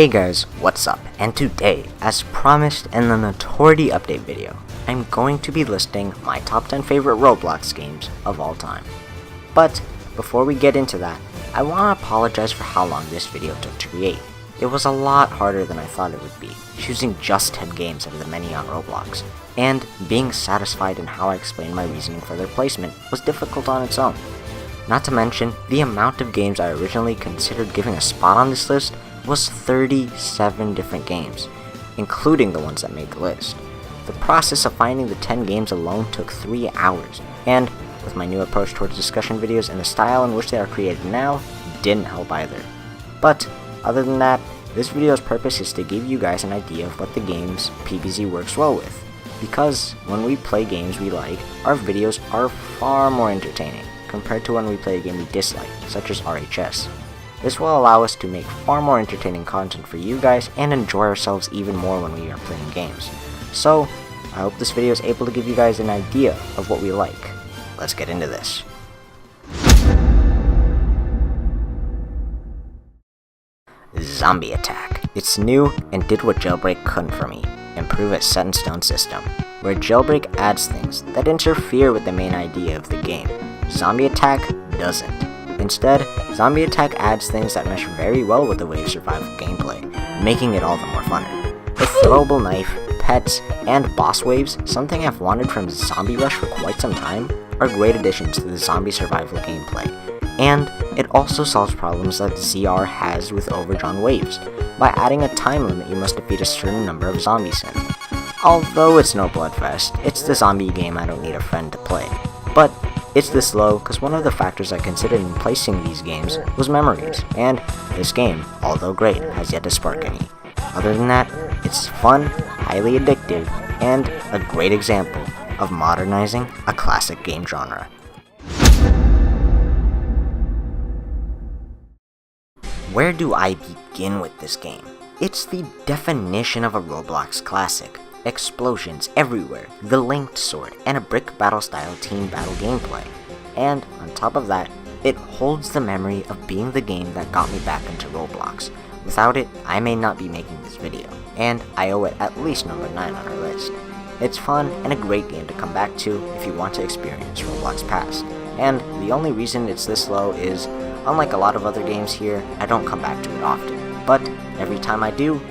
Hey guys, what's up? And today, as promised in the Notoriety update video, I'm going to be listing my top 10 favorite Roblox games of all time. But before we get into that, I want to apologize for how long this video took to create. It was a lot harder than I thought it would be, choosing just 10 games out of the many on Roblox, and being satisfied in how I explained my reasoning for their placement was difficult on its own. Not to mention, the amount of games I originally considered giving a spot on this list was 37 different games, including the ones that made the list. The process of finding the 10 games alone took 3 hours, and with my new approach towards discussion videos and the style in which they are created now, didn't help either. But other than that, this video's purpose is to give you guys an idea of what the games PBZ works well with, because when we play games we like, our videos are far more entertaining compared to when we play a game we dislike, such as RHS. This will allow us to make far more entertaining content for you guys and enjoy ourselves even more when we are playing games. So, I hope this video is able to give you guys an idea of what we like. Let's get into this. Zombie Attack. It's new and did what Jailbreak couldn't for me, improve its set in stone system, where Jailbreak adds things that interfere with the main idea of the game. Zombie Attack doesn't. Instead, Zombie Attack adds things that mesh very well with the wave survival gameplay, making it all the more funner. The throwable knife, pets, and boss waves, something I've wanted from Zombie Rush for quite some time, are great additions to the zombie survival gameplay. And it also solves problems that ZR has with overdrawn waves, by adding a time limit you must defeat a certain number of zombies in. Although it's no bloodfest, it's the zombie game I don't need a friend to play. But it's this low because one of the factors I considered in placing these games was memories, and this game, although great, has yet to spark any. Other than that, it's fun, highly addictive, and a great example of modernizing a classic game genre. Where do I begin with this game? It's the definition of a Roblox classic. Explosions everywhere, the linked sword, and a brick battle style team battle gameplay. And on top of that, it holds the memory of being the game that got me back into Roblox. Without it, I may not be making this video, and I owe it at least number 9 on our list. It's fun and a great game to come back to if you want to experience Roblox past. And the only reason it's this low is, unlike a lot of other games here, I don't come back to it often. But every time I do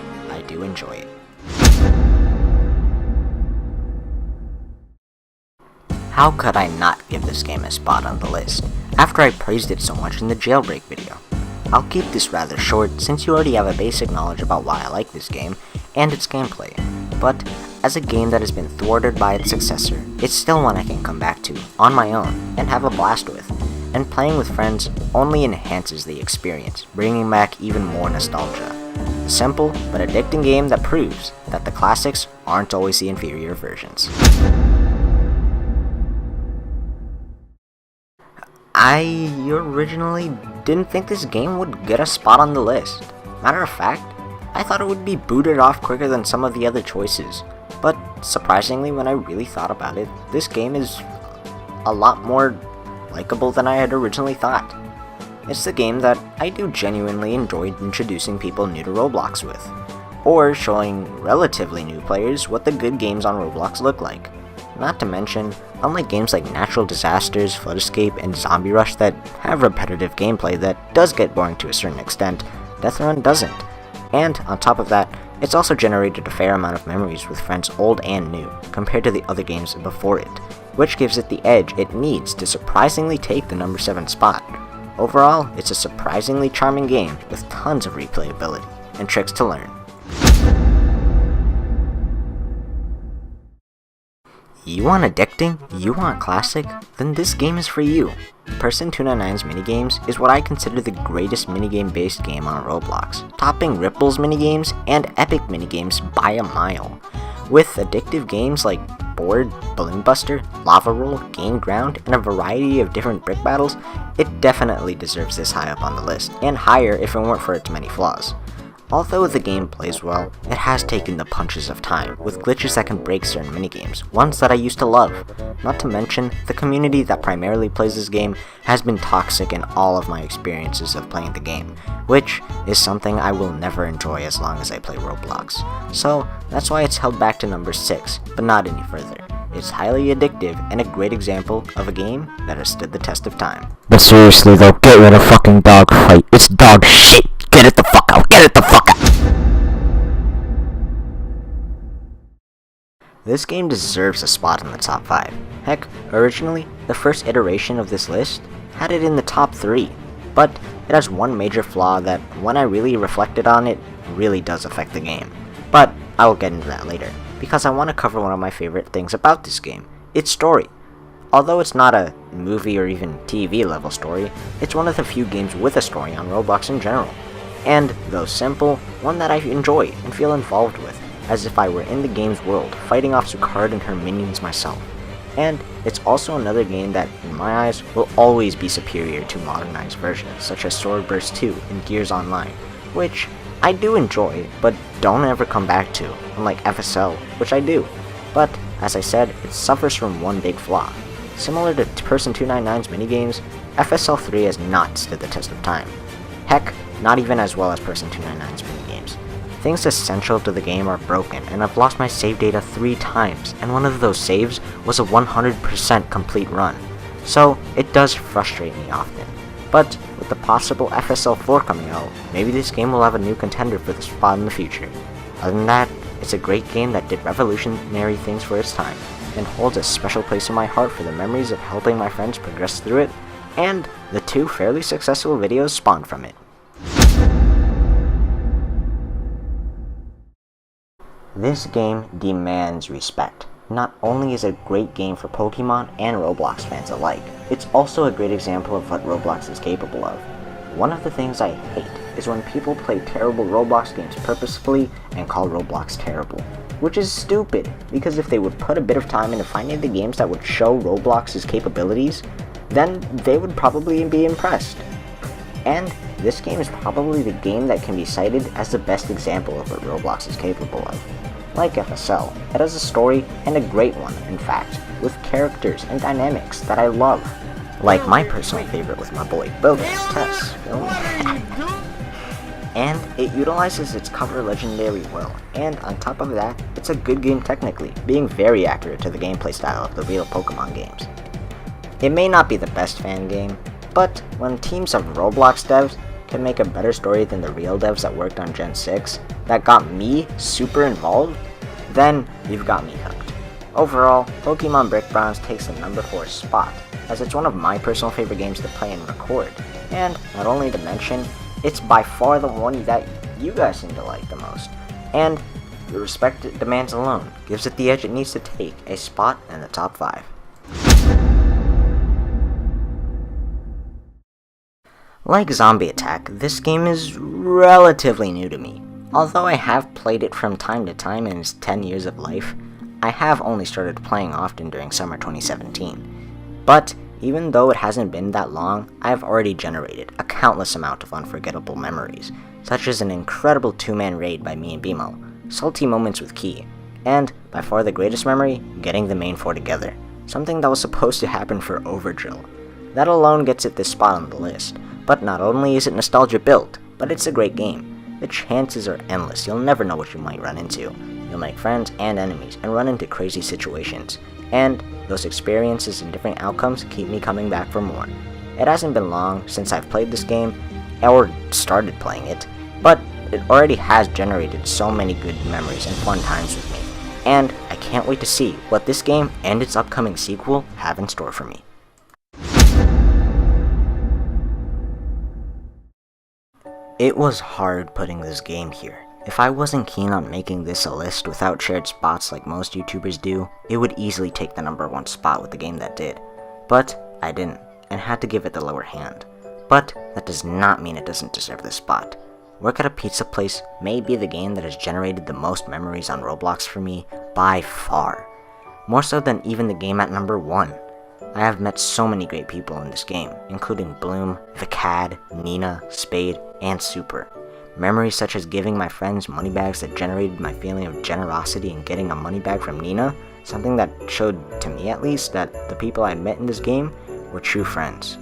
enjoy it. How could I not give this game a spot on the list, after I praised it so much in the Jailbreak video? I'll keep this rather short since you already have a basic knowledge about why I like this game and its gameplay, but as a game that has been thwarted by its successor, it's still one I can come back to on my own and have a blast with, and playing with friends only enhances the experience, bringing back even more nostalgia. A simple but addicting game that proves that the classics aren't always the inferior versions. I originally didn't think this game would get a spot on the list. Matter of fact, I thought it would be booted off quicker than some of the other choices. But surprisingly, when I really thought about it, this game is a lot more likable than I had originally thought. It's the game that I do genuinely enjoy introducing people new to Roblox with, or showing relatively new players what the good games on Roblox look like. Not to mention, unlike games like Natural Disasters, Flood Escape, and Zombie Rush that have repetitive gameplay that does get boring to a certain extent, Death Run doesn't. And on top of that, it's also generated a fair amount of memories with friends old and new, compared to the other games before it, which gives it the edge it needs to surprisingly take the number 7 spot. Overall, it's a surprisingly charming game with tons of replayability and tricks to learn. You want addicting? You want classic? Then this game is for you. Person 299's minigames is what I consider the greatest minigame based game on Roblox, topping Ripple's minigames and Epic minigames by a mile. With addictive games like Board, Balloon Buster, Lava Roll, Gain Ground, and a variety of different brick battles, it definitely deserves this high up on the list, and higher if it weren't for its many flaws. Although the game plays well, it has taken the punches of time, with glitches that can break certain minigames, ones that I used to love. Not to mention, the community that primarily plays this game has been toxic in all of my experiences of playing the game, which is something I will never enjoy as long as I play Roblox. So, that's why it's held back to number 6, but not any further. It's highly addictive and a great example of a game that has stood the test of time. But seriously though, get rid of fucking Dogfight. It's dog shit. Get it the fuck out. Get it the fuck out. This game deserves a spot in the top 5. Heck, originally, the first iteration of this list had it in the top 3. But it has one major flaw that, when I really reflected on it, really does affect the game. But I will get into that later, because I want to cover one of my favorite things about this game, its story. Although it's not a movie or even TV level story, it's one of the few games with a story on Roblox in general. And, though simple, one that I enjoy and feel involved with, as if I were in the game's world, fighting off Zucard and her minions myself. And it's also another game that, in my eyes, will always be superior to modernized versions, such as Swordburst 2 and Gears Online, which I do enjoy, but don't ever come back to, unlike FSL, which I do. But, as I said, it suffers from one big flaw. Similar to Person 299's minigames, FSL 3 has not stood the test of time. Heck, not even as well as Person 299's minigames. Things essential to the game are broken, and I've lost my save data 3 times, and one of those saves was a 100% complete run. So, it does frustrate me often. But, with the possible FSL 4 coming out, maybe this game will have a new contender for the spot in the future. Other than that, it's a great game that did revolutionary things for its time, and holds a special place in my heart for the memories of helping my friends progress through it, and the 2 fairly successful videos spawned from it. This game demands respect. Not only is it a great game for Pokemon and Roblox fans alike, it's also a great example of what Roblox is capable of. One of the things I hate is when people play terrible Roblox games purposefully and call Roblox terrible. Which is stupid, because if they would put a bit of time into finding the games that would show Roblox's capabilities, then they would probably be impressed. And this game is probably the game that can be cited as the best example of what Roblox is capable of. Like FSL, it has a story, and a great one, in fact, with characters and dynamics that I love. Like my personal favorite with my boy Bogus Tess. And it utilizes its cover legendary well, and on top of that, it's a good game technically, being very accurate to the gameplay style of the real Pokemon games. It may not be the best fan game, but when teams of Roblox devs can make a better story than the real devs that worked on Gen 6, that got me super involved, then you've got me hooked. Overall, Pokemon Brick Bronze takes the number 4 spot, as it's one of my personal favorite games to play and record, and not only to mention, it's by far the one that you guys seem to like the most, and the respect it demands alone gives it the edge it needs to take a spot in the top 5. Like Zombie Attack, this game is relatively new to me. Although I have played it from time to time in its 10 years of life, I have only started playing often during summer 2017. But even though it hasn't been that long, I have already generated a countless amount of unforgettable memories, such as an incredible 2-man raid by me and Bimo, salty moments with Key, and, by far the greatest memory, getting the main 4 together, something that was supposed to happen for Overdrill. That alone gets it this spot on the list, but not only is it nostalgia built, but it's a great game. The chances are endless, you'll never know what you might run into. You'll make friends and enemies, and run into crazy situations, and those experiences and different outcomes keep me coming back for more. It hasn't been long since I've played this game, or started playing it, but it already has generated so many good memories and fun times with me, and I can't wait to see what this game and its upcoming sequel have in store for me. It was hard putting this game here. If I wasn't keen on making this a list without shared spots like most YouTubers do, it would easily take the number 1 spot with the game that did. But I didn't, and had to give it the lower hand. But that does not mean it doesn't deserve this spot. Work at a Pizza Place may be the game that has generated the most memories on Roblox for me by far. More so than even the game at number 1. I have met so many great people in this game, including Bloom, the Cad, Nina, Spade, and Super. Memories such as giving my friends money bags that generated my feeling of generosity and getting a money bag from Nina, something that showed, to me at least, that the people I met in this game were true friends.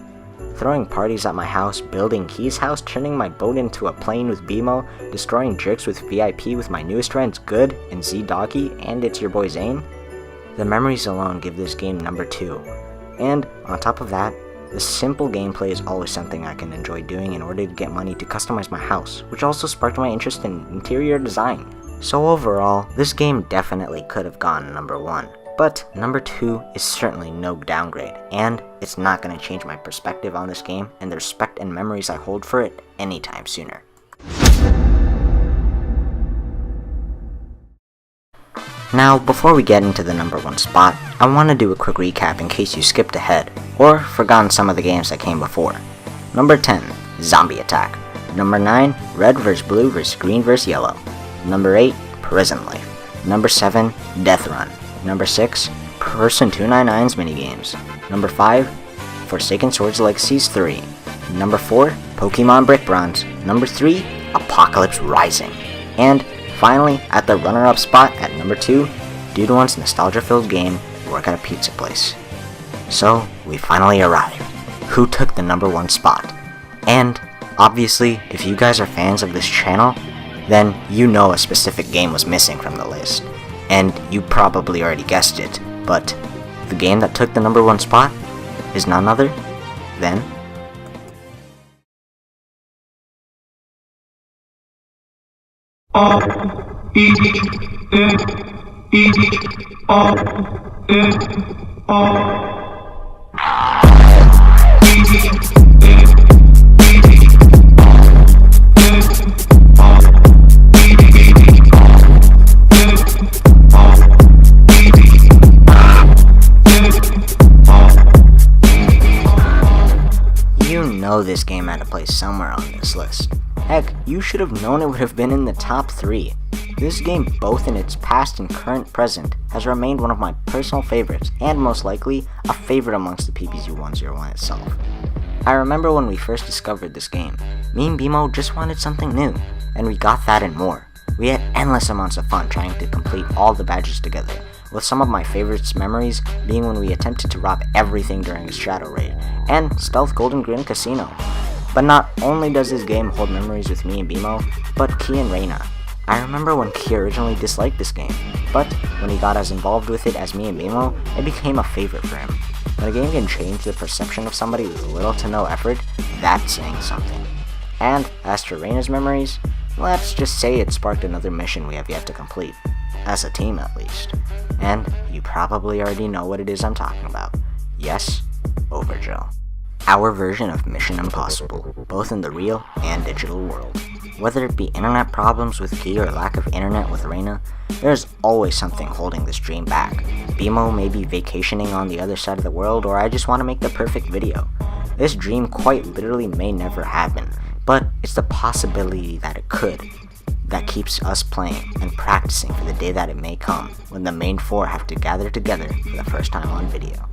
Throwing parties at my house, building Key's house, turning my boat into a plane with BMO, destroying jerks with VIP with my newest friends Good and Z Doggy, and it's your boy Zane. The memories alone give this game number 2. And on top of that, the simple gameplay is always something I can enjoy doing in order to get money to customize my house, which also sparked my interest in interior design. So overall, this game definitely could have gone number 1. But number 2 is certainly no downgrade, and it's not going to change my perspective on this game and the respect and memories I hold for it anytime sooner. Now, before we get into the number 1 spot, I want to do a quick recap in case you skipped ahead, or forgotten some of the games that came before. Number 10, Zombie Attack. Number 9, Red vs. Blue vs. Green vs. Yellow. Number 8, Prison Life. Number 7, Death Run. Number 6, Person 299's minigames. Number 5, Forsaken Swords Legacies 3. Number 4, Pokemon Brick Bronze. Number 3, Apocalypse Rising. And finally, at the runner-up spot at number 2, Dude One's nostalgia-filled game, Work at a Pizza Place. So, we finally arrived. Who took the number 1 spot? And, obviously, if you guys are fans of this channel, then you know a specific game was missing from the list. And you probably already guessed it, but the game that took the number 1 spot is none other than this game had a place somewhere on this list. Heck, you should have known it would have been in the top 3. This game, both in its past and current present, has remained one of my personal favorites, and most likely, a favorite amongst the PPZ-101 itself. I remember when we first discovered this game, me and BMO just wanted something new, and we got that and more. We had endless amounts of fun trying to complete all the badges together, with some of my favorites memories being when we attempted to rob everything during a shadow raid, and Stealth Golden Grin Casino. But not only does this game hold memories with me and BMO, but Key and Reina. I remember when Key originally disliked this game, but when he got as involved with it as me and BMO, it became a favorite for him. When a game can change the perception of somebody with little to no effort, that's saying something. And as for Reina's memories, let's just say it sparked another mission we have yet to complete. As a team at least. And you probably already know what it is I'm talking about. Yes, Overkill. Our version of Mission Impossible, both in the real and digital world. Whether it be internet problems with Key or lack of internet with Reina, there's always something holding this dream back. BMO may be vacationing on the other side of the world, or I just want to make the perfect video. This dream quite literally may never happen, but it's the possibility that it could that keeps us playing and practicing for the day that it may come when the main 4 have to gather together for the first time on video.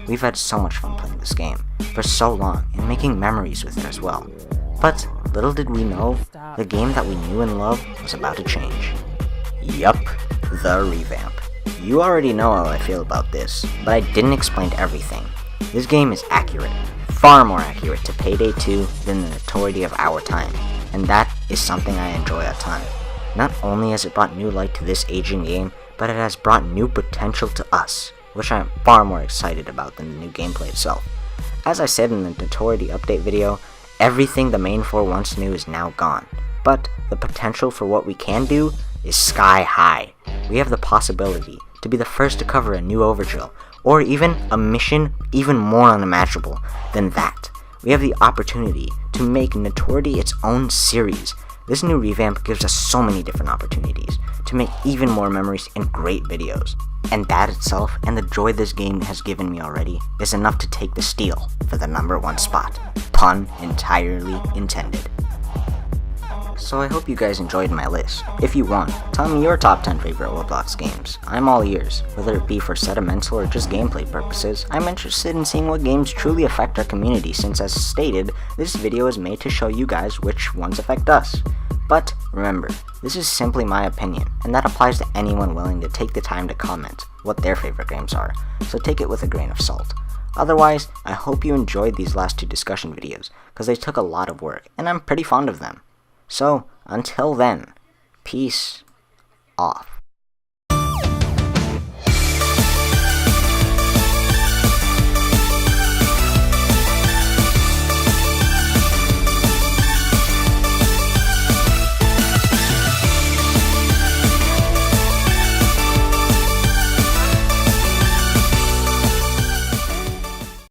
We've had so much fun playing this game for so long and making memories with it as well. But little did we know, the game that we knew and loved was about to change. Yup, the revamp. You already know how I feel about this, but I didn't explain everything. This game is accurate, far more accurate to Payday 2 than the notoriety of our time, and that is something I enjoy a ton. Not only has it brought new light to this aging game, but it has brought new potential to us, which I am far more excited about than the new gameplay itself. As I said in the notoriety update video, everything the main 4 once knew is now gone, but the potential for what we can do is sky high. We have the possibility to be the first to cover a new Overkill, or even a mission even more unimaginable than that. We have the opportunity to make Notoriety its own series. This new revamp gives us so many different opportunities to make even more memories and great videos. And that itself, and the joy this game has given me already, is enough to take the steal for the number 1 spot. Pun entirely intended. So I hope you guys enjoyed my list. If you want, tell me your top 10 favorite Roblox games. I'm all ears. Whether it be for sentimental or just gameplay purposes, I'm interested in seeing what games truly affect our community since, as stated, this video is made to show you guys which ones affect us. But remember, this is simply my opinion, and that applies to anyone willing to take the time to comment what their favorite games are, so take it with a grain of salt. Otherwise, I hope you enjoyed these last two discussion videos, because they took a lot of work, and I'm pretty fond of them. So, until then, peace off.